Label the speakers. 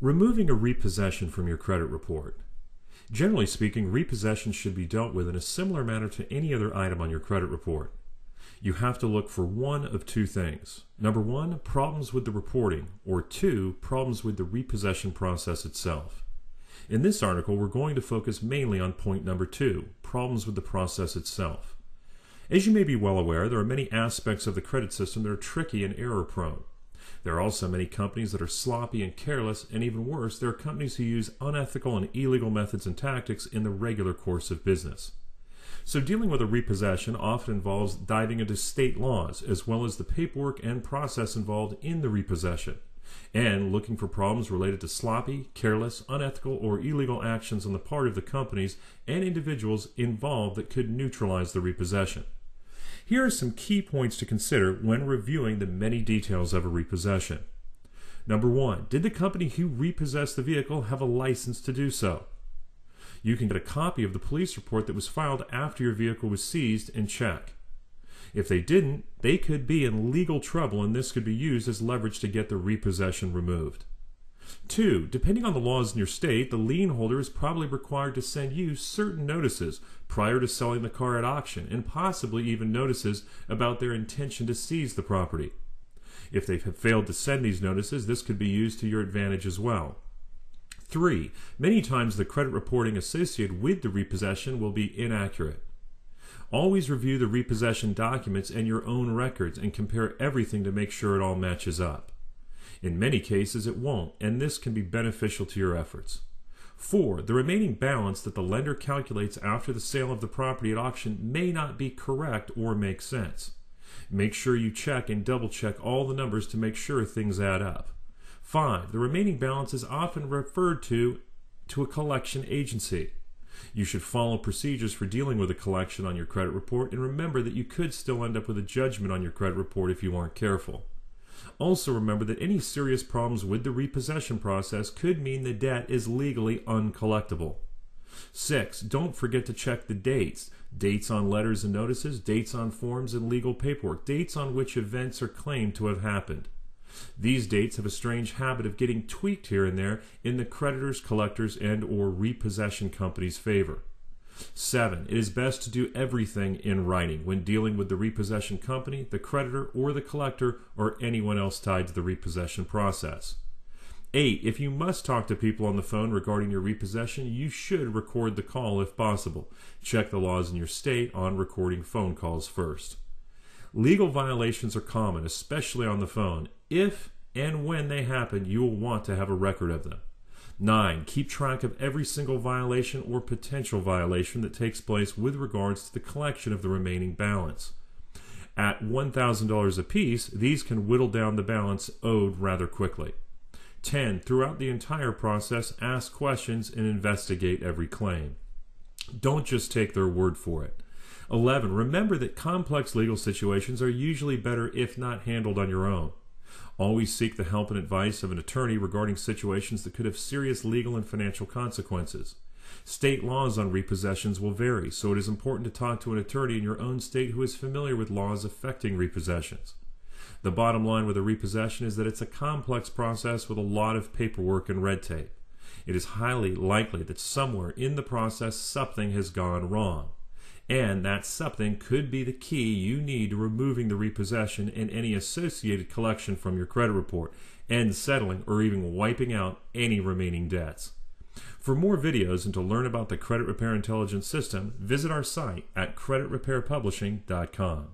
Speaker 1: Removing a repossession from your credit report. Generally speaking, repossession should be dealt with in a similar manner to any other item on your credit report. You have to look for one of two things. Number one, problems with the reporting, or two, problems with the repossession process itself. In this article, we're going to focus mainly on point number two, problems with the process itself. As you may be well aware, there are many aspects of the credit system that are tricky and error-prone. There are also many companies that are sloppy and careless, and even worse, there are companies who use unethical and illegal methods and tactics in the regular course of business. So dealing with a repossession often involves diving into state laws, as well as the paperwork and process involved in the repossession, and looking for problems related to sloppy, careless, unethical, or illegal actions on the part of the companies and individuals involved that could neutralize the repossession. Here are some key points to consider when reviewing the many details of a repossession. Number one, did the company who repossessed the vehicle have a license to do so? You can get a copy of the police report that was filed after your vehicle was seized and check. If they didn't, they could be in legal trouble, and this could be used as leverage to get the repossession removed. Two, depending on the laws in your state, the lien holder is probably required to send you certain notices prior to selling the car at auction, and possibly even notices about their intention to seize the property. If they have failed to send these notices, this could be used to your advantage as well. Three, many times the credit reporting associated with the repossession will be inaccurate. Always review the repossession documents and your own records and compare everything to make sure it all matches up. In many cases it won't, and this can be beneficial to your efforts. Four, the remaining balance that the lender calculates after the sale of the property at auction may not be correct or make sense. Make sure you check and double check all the numbers to make sure things add up. Five, the remaining balance is often referred to a collection agency. You should follow procedures for dealing with a collection on your credit report, and remember that you could still end up with a judgment on your credit report if you aren't careful. Also remember that any serious problems with the repossession process could mean the debt is legally uncollectible. Six, don't forget to check the dates. Dates on letters and notices, dates on forms and legal paperwork, dates on which events are claimed to have happened. These dates have a strange habit of getting tweaked here and there in the creditors, collectors, and/or repossession company's favor. Seven, it is best to do everything in writing when dealing with the repossession company, the creditor, or the collector, or anyone else tied to the repossession process. Eight, if you must talk to people on the phone regarding your repossession, you should record the call if possible. Check the laws in your state on recording phone calls first. Legal violations are common, especially on the phone. If and when they happen, you will want to have a record of them. 9. Keep track of every single violation or potential violation that takes place with regards to the collection of the remaining balance. At $1,000 apiece, these can whittle down the balance owed rather quickly. 10. Throughout the entire process, ask questions and investigate every claim. Don't just take their word for it. 11. Remember that complex legal situations are usually better if not handled on your own. Always seek the help and advice of an attorney regarding situations that could have serious legal and financial consequences. State laws on repossessions will vary, so it is important to talk to an attorney in your own state who is familiar with laws affecting repossessions. The bottom line with a repossession is that it's a complex process with a lot of paperwork and red tape. It is highly likely that somewhere in the process something has gone wrong. And that something could be the key you need to removing the repossession and any associated collection from your credit report, and settling or even wiping out any remaining debts. For more videos and to learn about the Credit Repair Intelligence System, visit our site at creditrepairpublishing.com.